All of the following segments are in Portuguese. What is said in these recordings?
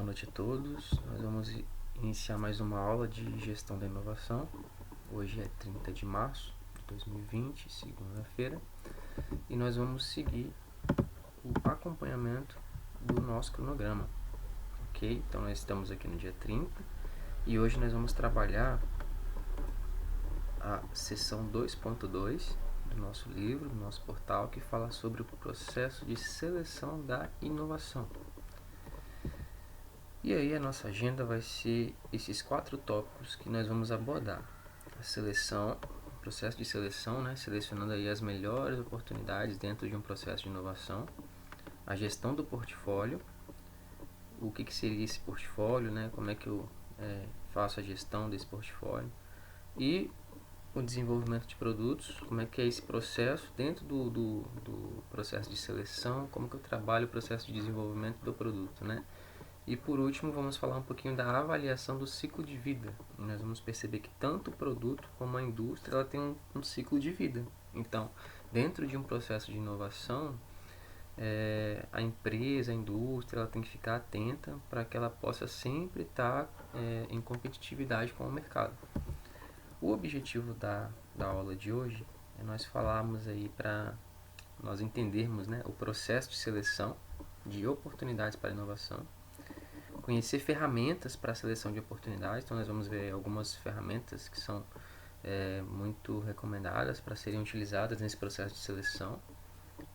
noite a todos. Nós vamos iniciar mais uma aula de gestão da inovação. Hoje é 30 de março de 2020, segunda-feira, e nós vamos seguir o acompanhamento do nosso cronograma, ok? Então nós estamos aqui no dia 30 e hoje nós vamos trabalhar a seção 2.2 do nosso livro, do nosso portal, que fala sobre o processo de seleção da inovação. E aí a nossa agenda vai ser esses 4 tópicos que nós vamos abordar. A seleção, o processo de seleção, selecionando aí as melhores oportunidades dentro de um processo de inovação. A gestão do portfólio, o que seria esse portfólio, como é que eu faço a gestão desse portfólio. E o desenvolvimento de produtos, como é que é esse processo dentro do processo de seleção, como que eu trabalho o processo de desenvolvimento do produto, E por último, vamos falar um pouquinho da avaliação do ciclo de vida. E nós vamos perceber que tanto o produto como a indústria ela tem um ciclo de vida. Então, dentro de um processo de inovação, a empresa, a indústria, ela tem que ficar atenta para que ela possa sempre estar em competitividade com o mercado. O objetivo da aula de hoje é nós falarmos aí para nós entendermos o processo de seleção de oportunidades para inovação, conhecer ferramentas para a seleção de oportunidades. Então nós vamos ver algumas ferramentas que são muito recomendadas para serem utilizadas nesse processo de seleção,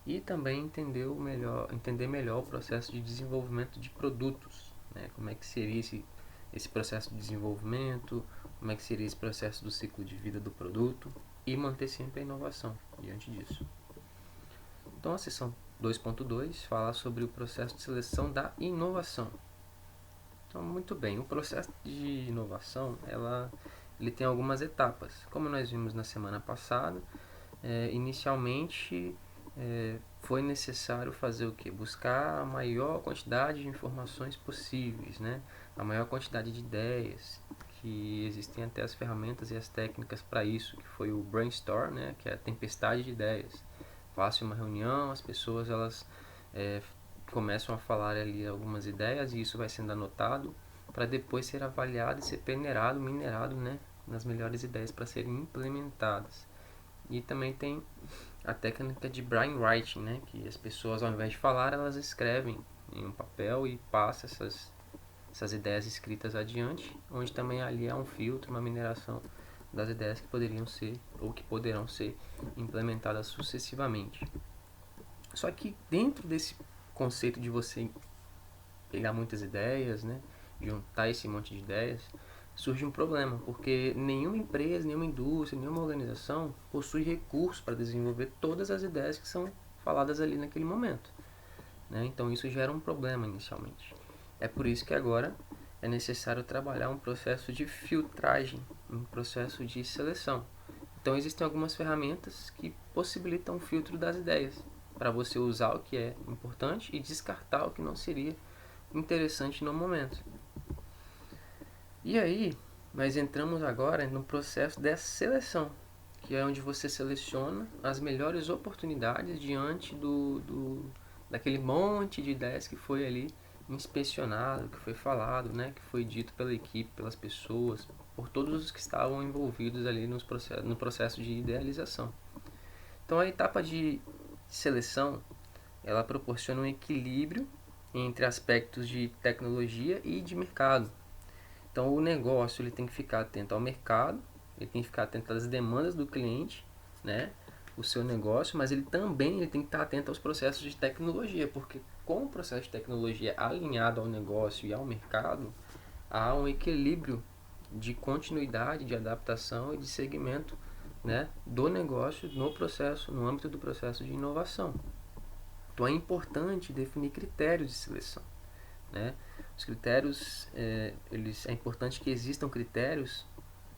e também entender melhor o processo de desenvolvimento de produtos, como é que seria esse processo de desenvolvimento, como é que seria esse processo do ciclo de vida do produto, e manter sempre a inovação diante disso. Então a seção 2.2 fala sobre o processo de seleção da inovação. Então, muito bem, o processo de inovação ele tem algumas etapas. Como nós vimos na semana passada, inicialmente foi necessário fazer o quê? Buscar a maior quantidade de informações possíveis, a maior quantidade de ideias, que existem até as ferramentas e as técnicas para isso, que foi o brainstorm, que é a tempestade de ideias. Faça uma reunião, as pessoas elas começam a falar ali algumas ideias, e isso vai sendo anotado para depois ser avaliado e ser peneirado, minerado, nas melhores ideias para serem implementadas. E também tem a técnica de brainwriting, que as pessoas, ao invés de falar, elas escrevem em um papel e passam essas ideias escritas adiante, onde também ali há um filtro, uma mineração das ideias que poderiam ser ou que poderão ser implementadas sucessivamente. Só que dentro desse conceito de você pegar muitas ideias, juntar esse monte de ideias, surge um problema, porque nenhuma empresa, nenhuma indústria, nenhuma organização possui recursos para desenvolver todas as ideias que são faladas ali naquele momento. Então isso gera um problema inicialmente. É por isso que agora é necessário trabalhar um processo de filtragem, um processo de seleção. Então existem algumas ferramentas que possibilitam o filtro das ideias, para você usar o que é importante e descartar o que não seria interessante no momento. E aí, nós entramos agora no processo dessa seleção, que é onde você seleciona as melhores oportunidades diante daquele monte de ideias que foi ali inspecionado, que foi falado, que foi dito pela equipe, pelas pessoas, por todos os que estavam envolvidos ali no processo de idealização. Então a etapa de seleção, ela proporciona um equilíbrio entre aspectos de tecnologia e de mercado. Então o negócio ele tem que ficar atento ao mercado, ele tem que ficar atento às demandas do cliente, o seu negócio, mas ele também tem que estar atento aos processos de tecnologia, porque com o processo de tecnologia alinhado ao negócio e ao mercado, há um equilíbrio de continuidade, de adaptação e de segmento, do negócio no âmbito do processo de inovação. Então é importante definir critérios de seleção. Os critérios, é importante que existam critérios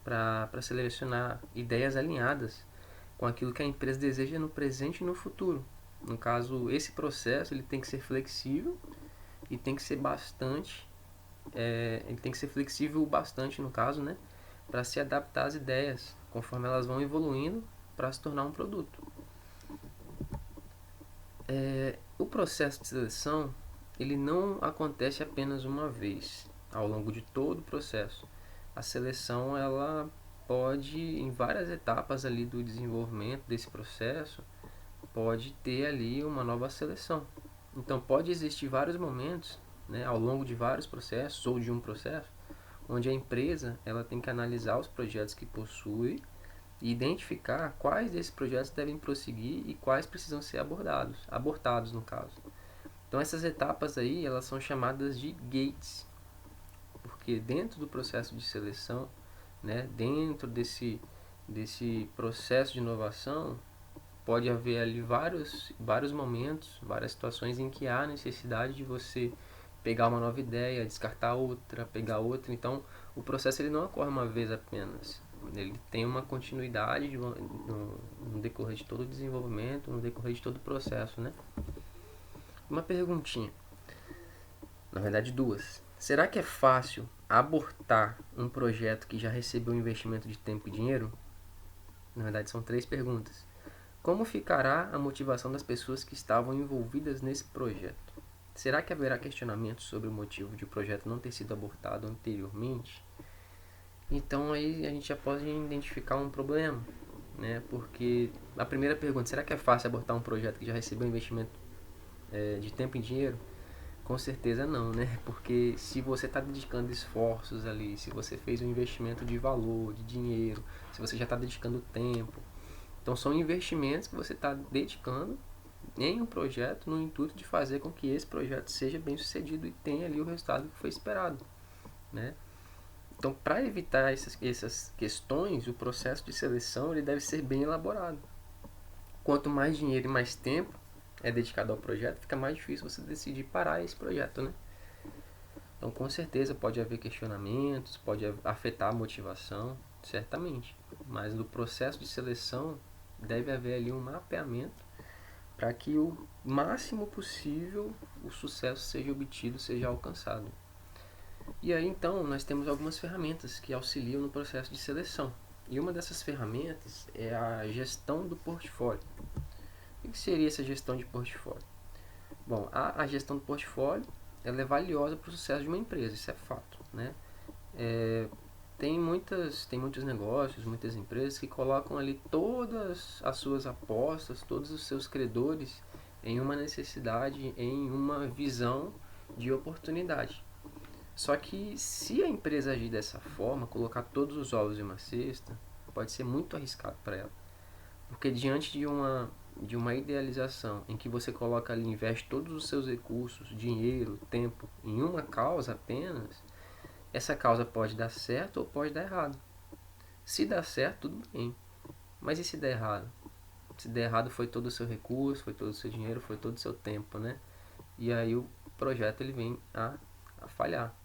para selecionar ideias alinhadas com aquilo que a empresa deseja no presente e no futuro. No caso, esse processo ele tem que ser flexível e tem que ser ele tem que ser flexível bastante, no caso, para se adaptar às ideias conforme elas vão evoluindo para se tornar um produto. O processo de seleção ele não acontece apenas uma vez ao longo de todo o processo. A seleção, ela pode, em várias etapas ali do desenvolvimento desse processo, pode ter ali uma nova seleção. Então pode existir vários momentos, né, ao longo de vários processos ou de um processo, onde a empresa ela tem que analisar os projetos que possui e identificar quais desses projetos devem prosseguir e quais precisam ser abortados no caso. Então essas etapas aí, elas são chamadas de gates, porque dentro do processo de seleção, né, dentro desse processo de inovação, pode haver ali vários momentos, várias situações em que há necessidade de você pegar uma nova ideia, descartar outra, pegar outra. Então, o processo ele não ocorre uma vez apenas. Ele tem uma continuidade no decorrer de todo o desenvolvimento, no decorrer de todo o processo, né? Uma perguntinha, na verdade duas. Será que é fácil abortar um projeto que já recebeu um investimento de tempo e dinheiro? Na verdade são três perguntas. Como ficará a motivação das pessoas que estavam envolvidas nesse projeto? Será que haverá questionamentos sobre o motivo de o projeto não ter sido abortado anteriormente? Então aí a gente já pode identificar um problema, né? Porque a primeira pergunta, será que é fácil abortar um projeto que já recebeu investimento de tempo e dinheiro? Com certeza não, né? Porque se você está dedicando esforços ali, se você fez um investimento de valor, de dinheiro, se você já está dedicando tempo, então são investimentos que você está dedicando em um projeto no intuito de fazer com que esse projeto seja bem sucedido e tenha ali o resultado que foi esperado, né? Então, para evitar essas questões, o processo de seleção ele deve ser bem elaborado. Quanto mais dinheiro e mais tempo é dedicado ao projeto, fica mais difícil você decidir parar esse projeto, né? Então, com certeza pode haver questionamentos, pode afetar a motivação, certamente. Mas no processo de seleção deve haver ali um mapeamento para que o máximo possível o sucesso seja obtido, seja alcançado. E aí então nós temos algumas ferramentas que auxiliam no processo de seleção. E uma dessas ferramentas é a gestão do portfólio. O que seria essa gestão de portfólio? Bom, a gestão do portfólio ela é valiosa para o sucesso de uma empresa, isso é fato, né? Tem muitos negócios, muitas empresas que colocam ali todas as suas apostas, todos os seus credores em uma necessidade, em uma visão de oportunidade. Só que se a empresa agir dessa forma, colocar todos os ovos em uma cesta, pode ser muito arriscado para ela. Porque diante de uma idealização em que você coloca ali, investe todos os seus recursos, dinheiro, tempo em uma causa apenas, essa causa pode dar certo ou pode dar errado. Se dar certo, tudo bem. Mas e se der errado? Se der errado foi todo o seu recurso, foi todo o seu dinheiro, foi todo o seu tempo, né? E aí o projeto ele vem a falhar.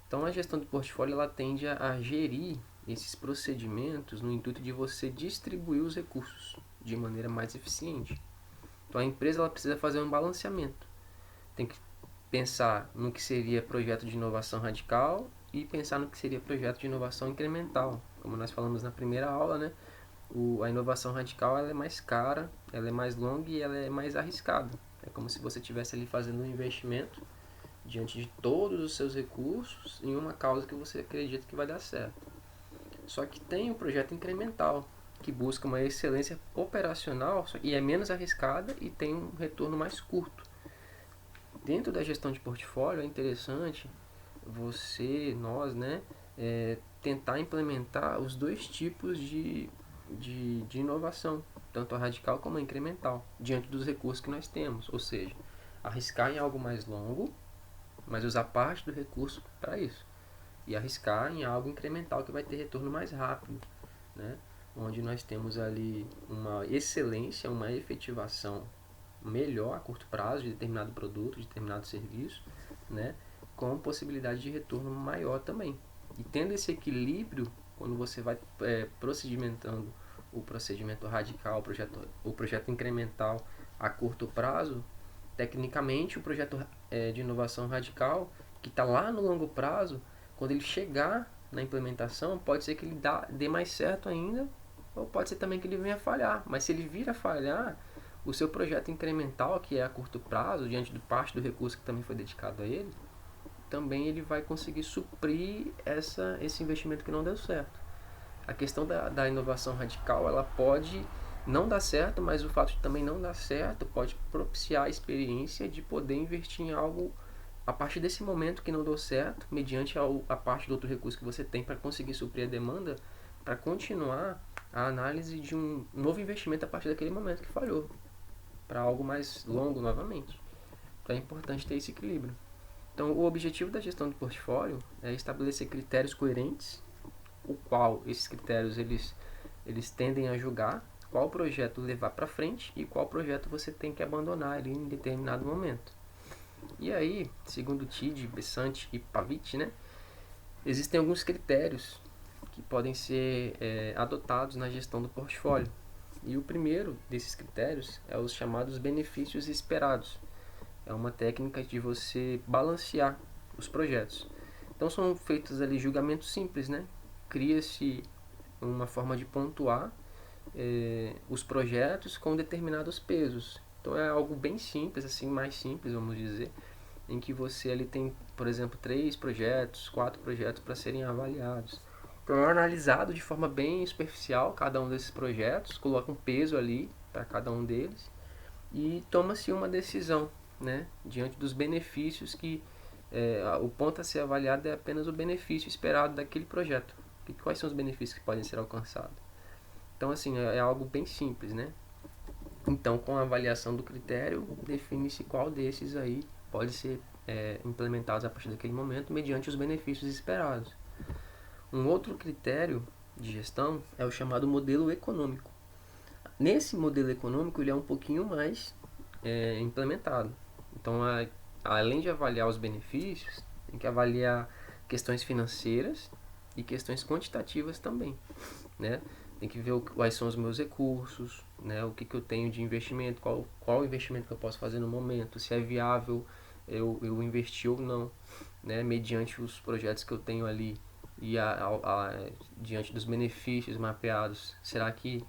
Então a gestão do portfólio ela tende a gerir esses procedimentos no intuito de você distribuir os recursos de maneira mais eficiente. Então a empresa ela precisa fazer um balanceamento. Tem que pensar no que seria projeto de inovação radical e pensar no que seria projeto de inovação incremental. Como nós falamos na primeira aula, né? A inovação radical ela é mais cara, ela é mais longa e ela é mais arriscada. É como se você estivesse ali fazendo um investimento diante de todos os seus recursos em uma causa que você acredita que vai dar certo. Só que tem o projeto incremental, que busca uma excelência operacional e é menos arriscada e tem um retorno mais curto. Dentro da gestão de portfólio é interessante nós, né, tentar implementar os dois tipos de inovação, tanto a radical como a incremental, diante dos recursos que nós temos. Ou seja, arriscar em algo mais longo, mas usar parte do recurso para isso. E arriscar em algo incremental que vai ter retorno mais rápido, né? Onde nós temos ali uma excelência, uma efetivação melhor a curto prazo de determinado produto, de determinado serviço, né? Com possibilidade de retorno maior também. E tendo esse equilíbrio, quando você vai procedimentando o procedimento radical, o projeto incremental a curto prazo, tecnicamente o projeto de inovação radical, que está lá no longo prazo, quando ele chegar na implementação, pode ser que ele dê mais certo ainda, ou pode ser também que ele venha a falhar. Mas se ele vir a falhar, o seu projeto incremental, que é a curto prazo, diante de parte do recurso que também foi dedicado a ele, também ele vai conseguir suprir esse investimento que não deu certo. A questão da inovação radical, ela pode não dar certo, mas o fato de também não dar certo pode propiciar a experiência de poder investir em algo a partir desse momento que não deu certo, mediante a parte do outro recurso que você tem para conseguir suprir a demanda, para continuar a análise de um novo investimento a partir daquele momento que falhou, para algo mais longo novamente. Então é importante ter esse equilíbrio. Então, o objetivo da gestão do portfólio é estabelecer critérios coerentes, o qual esses critérios eles tendem a julgar qual projeto levar para frente e qual projeto você tem que abandonar ali em determinado momento. E aí, segundo Tid, Bessant e Pavitt, né, existem alguns critérios que podem ser adotados na gestão do portfólio. E o primeiro desses critérios é os chamados benefícios esperados. É uma técnica de você balancear os projetos. Então são feitos ali julgamentos simples, né? Cria-se uma forma de pontuar os projetos com determinados pesos. Então é algo bem simples, assim, mais simples, vamos dizer, em que você ali tem, por exemplo, 3 projetos, 4 projetos para serem avaliados. Então é analisado de forma bem superficial cada um desses projetos, coloca um peso ali para cada um deles e toma-se uma decisão, né, diante dos benefícios que o ponto a ser avaliado é apenas o benefício esperado daquele projeto. Quais são os benefícios que podem ser alcançados? Então, assim, é algo bem simples, né? Então, com a avaliação do critério, define-se qual desses aí pode ser implementados a partir daquele momento, mediante os benefícios esperados. Um outro critério de gestão é o chamado modelo econômico. Nesse modelo econômico, ele é um pouquinho mais implementado. Então, além de avaliar os benefícios, tem que avaliar questões financeiras e questões quantitativas também, né? Tem que ver quais são os meus recursos, né? O que eu tenho de investimento, qual investimento que eu posso fazer no momento, se é viável eu investir ou não, né? Mediante os projetos que eu tenho ali e diante dos benefícios mapeados, será que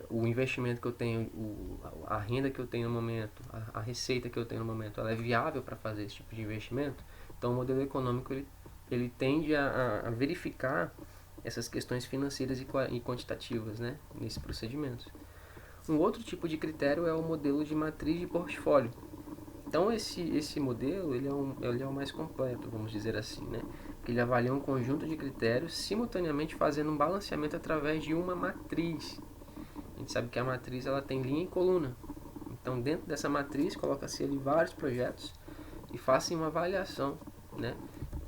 o investimento que eu tenho, a renda que eu tenho no momento, a receita que eu tenho no momento, ela é viável para fazer esse tipo de investimento? Então o modelo econômico ele tende a verificar essas questões financeiras e quantitativas, né, nesse procedimento. Um outro tipo de critério é o modelo de matriz de portfólio. Então esse modelo ele é o mais completo, vamos dizer assim, né? Porque ele avalia um conjunto de critérios simultaneamente fazendo um balanceamento através de uma matriz. A gente sabe que a matriz ela tem linha e coluna. Então dentro dessa matriz coloca-se ali vários projetos e faça uma avaliação, né,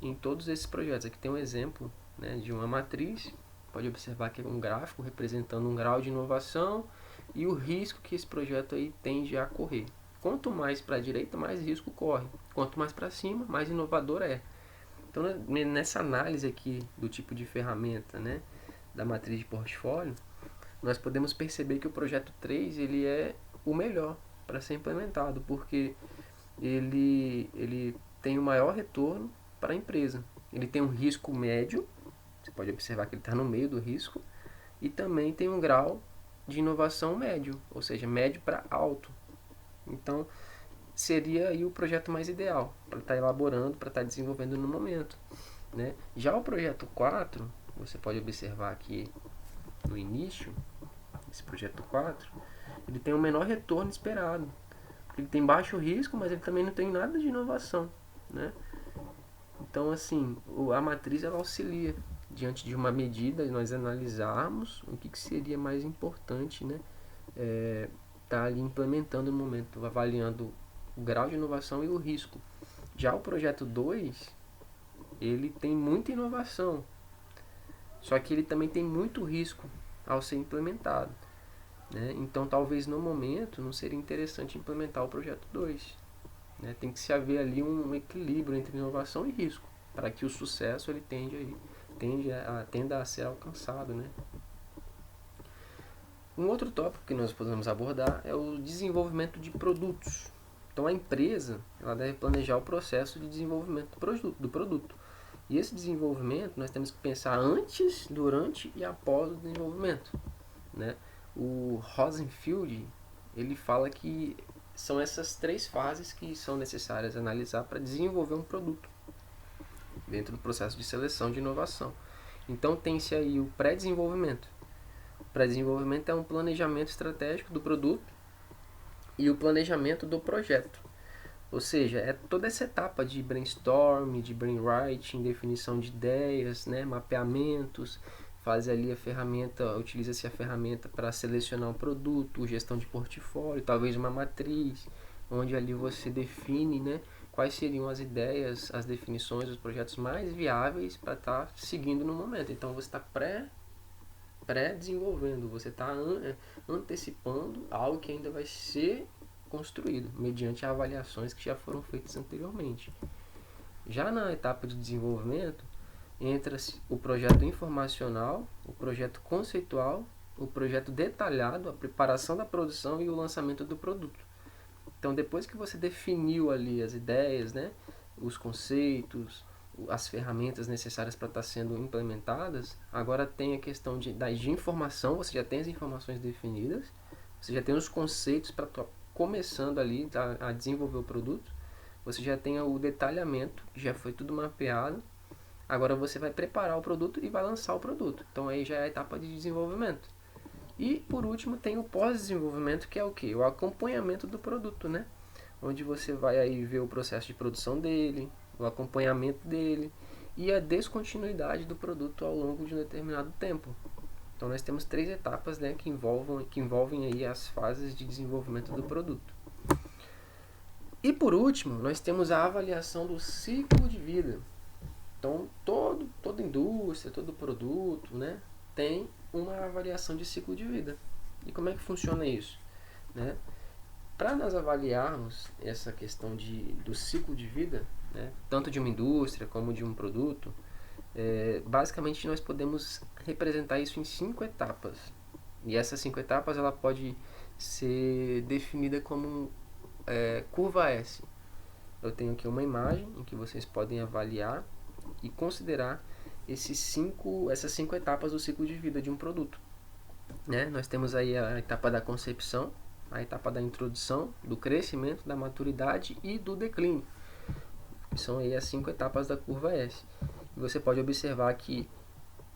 em todos esses projetos. Aqui tem um exemplo, né, de uma matriz. Pode observar que é um gráfico representando um grau de inovação e o risco que esse projeto aí tende a correr. Quanto mais para a direita, mais risco corre. Quanto mais para cima, mais inovador é. Então, nessa análise aqui do tipo de ferramenta, né, da matriz de portfólio, nós podemos perceber que o projeto 3 ele é o melhor para ser implementado, porque ele tem o maior retorno para a empresa. Ele tem um risco médio, você pode observar que ele está no meio do risco, e também tem um grau de inovação médio, ou seja, médio para alto. Então, seria aí o projeto mais ideal para estar elaborando, para estar desenvolvendo no momento, né? Já o projeto 4, você pode observar aqui no início, esse projeto 4, ele tem o menor retorno esperado. Ele tem baixo risco, mas ele também não tem nada de inovação, né? Então, assim, a matriz ela auxilia diante de uma medida, nós analisarmos o que seria mais importante, né? Tá ali implementando no momento, avaliando o grau de inovação e o risco. Já o projeto 2, ele tem muita inovação, só que ele também tem muito risco ao ser implementado, né? Então talvez no momento não seria interessante implementar o projeto 2, né? Tem que se haver ali um equilíbrio entre inovação e risco para que o sucesso ele tenda a ser alcançado, né? Um outro tópico que nós podemos abordar é o desenvolvimento de produtos. Então a empresa ela deve planejar o processo de desenvolvimento do produto. E esse desenvolvimento nós temos que pensar antes, durante e após o desenvolvimento, né? O Rosenfield ele fala que são essas 3 fases que são necessárias analisar para desenvolver um produto dentro do processo de seleção de inovação. Então tem-se aí o pré-desenvolvimento. O pré-desenvolvimento é um planejamento estratégico do produto e o planejamento do projeto. Ou seja, é toda essa etapa de brainstorm, de brainwriting, definição de ideias, né, mapeamentos, faz ali a ferramenta, utiliza-se a ferramenta para selecionar um produto, gestão de portfólio, talvez uma matriz, onde ali você define, né, quais seriam as ideias, as definições, os projetos mais viáveis para estar seguindo no momento. Então você está pré-desenvolvendo, você está antecipando algo que ainda vai ser construído, mediante avaliações que já foram feitas anteriormente. Já na etapa de desenvolvimento, entra-se o projeto informacional, o projeto conceitual, o projeto detalhado, a preparação da produção e o lançamento do produto. Então, depois que você definiu ali as ideias, né, os conceitos, as ferramentas necessárias para estar sendo implementadas, agora tem a questão de informação, você já tem as informações definidas, você já tem os conceitos para estar começando ali a desenvolver o produto, você já tem o detalhamento, que já foi tudo mapeado, agora você vai preparar o produto e vai lançar o produto. Então aí já é a etapa de desenvolvimento. E por último tem o pós-desenvolvimento, que é o que? O acompanhamento do produto, né? Onde você vai aí ver o processo de produção dele, o acompanhamento dele e a descontinuidade do produto ao longo de um determinado tempo. Então nós temos 3 etapas, né, que envolvem aí as fases de desenvolvimento do produto. E por último, nós temos a avaliação do ciclo de vida. Então toda indústria, todo produto, né, tem uma avaliação de ciclo de vida. E como é que funciona isso? Né? Para nós avaliarmos essa questão do ciclo de vida, né, tanto de uma indústria como de um produto, basicamente nós podemos representar isso em 5 etapas. E essas 5 etapas ela pode ser definida como curva S. Eu tenho aqui uma imagem em que vocês podem avaliar e considerar essas 5 etapas do ciclo de vida de um produto. Né? Nós temos aí a etapa da concepção, a etapa da introdução, do crescimento, da maturidade e do declínio. São aí as 5 etapas da curva S. E você pode observar que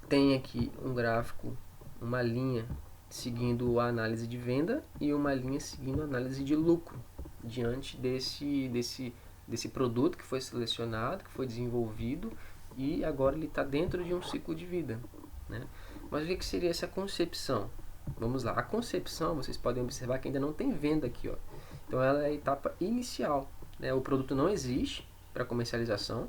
tem aqui um gráfico, uma linha seguindo a análise de venda e uma linha seguindo a análise de lucro diante desse produto que foi selecionado, que foi desenvolvido e agora ele está dentro de um ciclo de vida. Né? Mas o que seria essa concepção? Vamos lá, a concepção, vocês podem observar que ainda não tem venda aqui. Ó. Então ela é a etapa inicial. Né? O produto não existe para comercialização,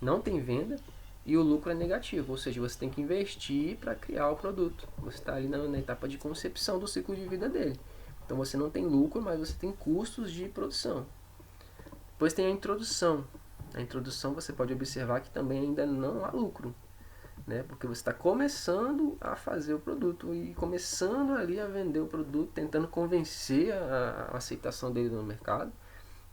não tem venda e o lucro é negativo, ou seja, você tem que investir para criar o produto. Você está ali na etapa de concepção do ciclo de vida dele. Então você não tem lucro, mas você tem custos de produção. Depois tem a introdução. A introdução você pode observar que também ainda não há lucro, né? Porque você está começando a fazer o produto e começando ali a vender o produto, tentando convencer a aceitação dele no mercado.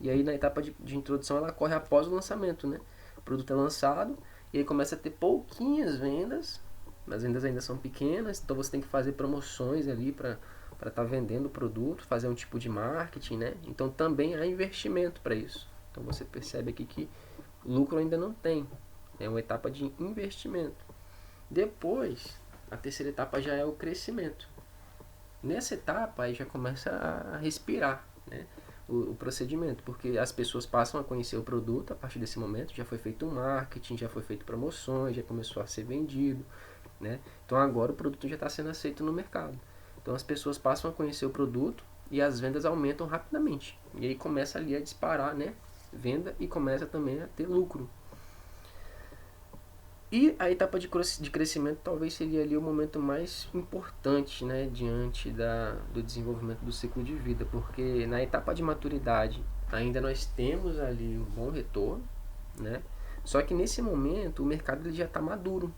E aí na etapa de introdução ela ocorre após o lançamento, né? O produto é lançado e aí começa a ter pouquinhas vendas, as vendas ainda são pequenas, então você tem que fazer promoções ali para estar vendendo o produto, fazer um tipo de marketing, né? Então também há investimento para isso. Então você percebe aqui que lucro ainda não tem, é uma etapa de investimento. Depois, a terceira etapa já é o crescimento. Nessa etapa aí já começa a respirar, né? O procedimento, porque as pessoas passam a conhecer o produto a partir desse momento, já foi feito um marketing, já foi feito promoções, já começou a ser vendido, né? Então agora o produto já está sendo aceito no mercado. Então as pessoas passam a conhecer o produto e as vendas aumentam rapidamente. E aí começa ali a disparar, né? Venda e começa também a ter lucro. E a etapa de crescimento talvez seria ali o momento mais importante, né, diante do desenvolvimento do ciclo de vida, porque na etapa de maturidade ainda nós temos ali um bom retorno, né? Só que nesse momento o mercado ele já está maduro,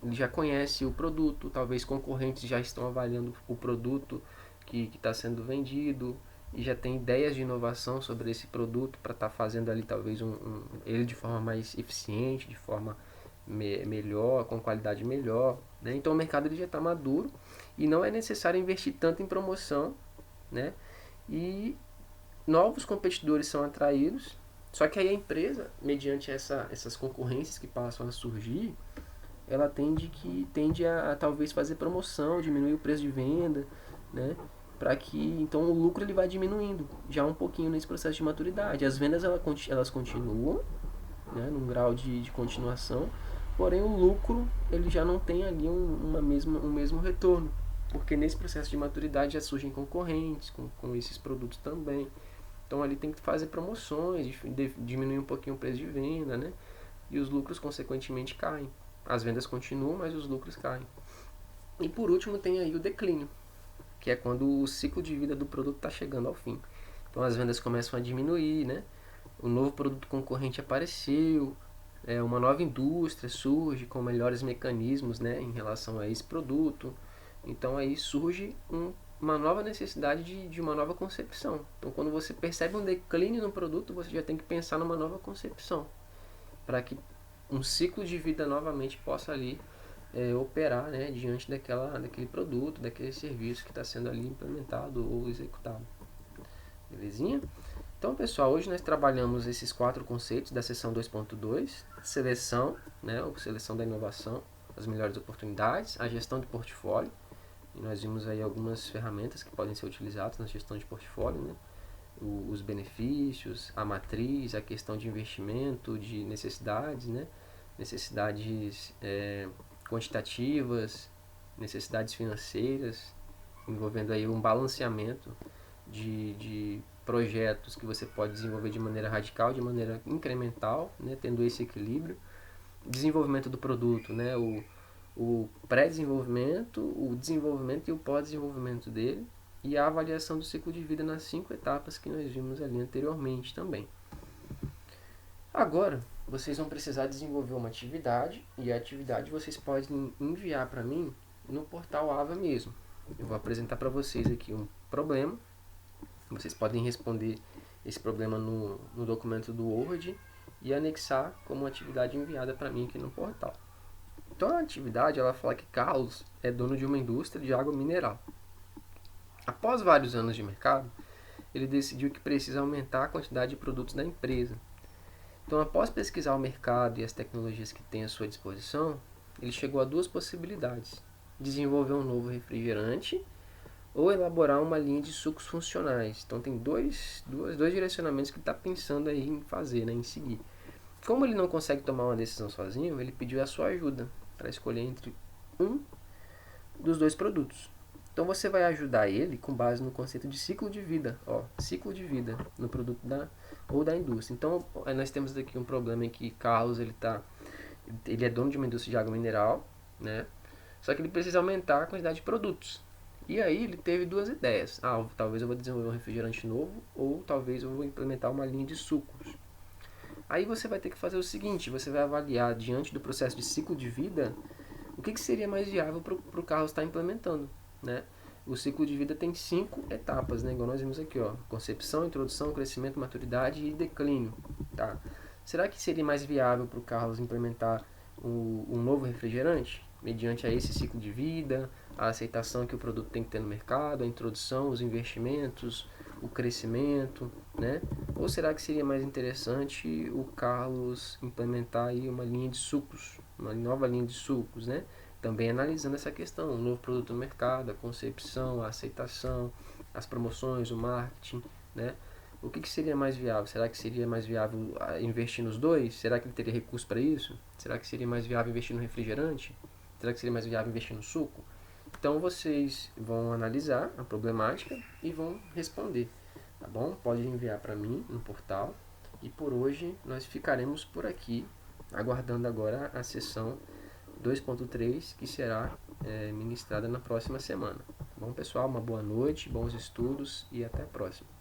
ele já conhece o produto, talvez concorrentes já estão avaliando o produto que está sendo vendido e já tem ideias de inovação sobre esse produto para estar fazendo ali talvez ele de forma mais eficiente, de forma melhor, com qualidade melhor, né? Então o mercado ele já está maduro e não é necessário investir tanto em promoção, né? e novos competidores são atraídos. Só que aí a empresa, mediante essas concorrências que passam a surgir, ela tende a talvez fazer promoção, diminuir o preço de venda, né? Para que então o lucro ele vai diminuindo já um pouquinho nesse processo de maturidade. As vendas elas continuam, né, num grau de continuação, porém o lucro ele já não tem ali um mesmo retorno, porque nesse processo de maturidade já surgem concorrentes com esses produtos também. Então ali tem que fazer promoções, diminuir um pouquinho o preço de venda, né? E os lucros consequentemente caem. As vendas continuam, mas os lucros caem. E por último tem aí o declínio, que é quando o ciclo de vida do produto está chegando ao fim. Então as vendas começam a diminuir, né? O novo produto concorrente apareceu, uma nova indústria surge com melhores mecanismos, né, em relação a esse produto. Então aí surge uma nova necessidade de uma nova concepção. Então quando você percebe um declínio no produto, você já tem que pensar numa nova concepção, para que um ciclo de vida novamente possa ali operar, né, diante daquele produto, daquele serviço que está sendo ali implementado ou executado. Belezinha? Então, pessoal, hoje nós trabalhamos esses 4 conceitos da seção 2.2: seleção, né, ou seleção da inovação, as melhores oportunidades, a gestão de portfólio, e nós vimos aí algumas ferramentas que podem ser utilizadas na gestão de portfólio, né, os benefícios, a matriz, a questão de investimento, de necessidades, né, necessidades quantitativas, necessidades financeiras, envolvendo aí um balanceamento de projetos que você pode desenvolver de maneira radical, de maneira incremental, né, tendo esse equilíbrio. Desenvolvimento do produto, né, o pré-desenvolvimento, o desenvolvimento e o pós-desenvolvimento dele, e a avaliação do ciclo de vida nas 5 etapas que nós vimos ali anteriormente também. Agora, vocês vão precisar desenvolver uma atividade, e a atividade vocês podem enviar para mim no portal AVA mesmo. Eu vou apresentar para vocês aqui um problema. Vocês podem responder esse problema no documento do Word e anexar como atividade enviada para mim aqui no portal. Então a atividade ela fala que Carlos é dono de uma indústria de água mineral. Após vários anos de mercado, ele decidiu que precisa aumentar a quantidade de produtos da empresa. Então, após pesquisar o mercado e as tecnologias que tem à sua disposição, ele chegou a 2 possibilidades: desenvolver um novo refrigerante ou elaborar uma linha de sucos funcionais. Então tem dois direcionamentos que ele está pensando aí em fazer, né, em seguir. Como ele não consegue tomar uma decisão sozinho, ele pediu a sua ajuda para escolher entre um dos 2 produtos. Então você vai ajudar ele com base no conceito de ciclo de vida, ciclo de vida no produto ou da indústria. Então nós temos aqui um problema em que Carlos ele é dono de uma indústria de água mineral, né? Só que ele precisa aumentar a quantidade de produtos. E aí ele teve 2 ideias. Talvez eu vou desenvolver um refrigerante novo, ou talvez eu vou implementar uma linha de sucos. Aí você vai ter que fazer o seguinte: você vai avaliar diante do processo de ciclo de vida o que seria mais viável para o Carlos estar implementando, né? O ciclo de vida tem 5 etapas, né? Igual nós vimos aqui, concepção, introdução, crescimento, maturidade e declínio, tá? Será que seria mais viável para o Carlos implementar um novo refrigerante mediante a esse ciclo de vida, a aceitação que o produto tem que ter no mercado, a introdução, os investimentos, o crescimento, né? Ou será que seria mais interessante o Carlos implementar aí uma linha de sucos, uma nova linha de sucos, né? Também analisando essa questão, o novo produto no mercado, a concepção, a aceitação, as promoções, o marketing, né? O que seria mais viável? Será que seria mais viável investir nos 2? Será que ele teria recurso para isso? Será que seria mais viável investir no refrigerante? Será que seria mais viável investir no suco? Então vocês vão analisar a problemática e vão responder, tá bom? Pode enviar para mim no portal. E por hoje nós ficaremos por aqui, aguardando agora a sessão 2.3, que será ministrada na próxima semana. Tá bom, pessoal? Uma boa noite, bons estudos e até a próxima.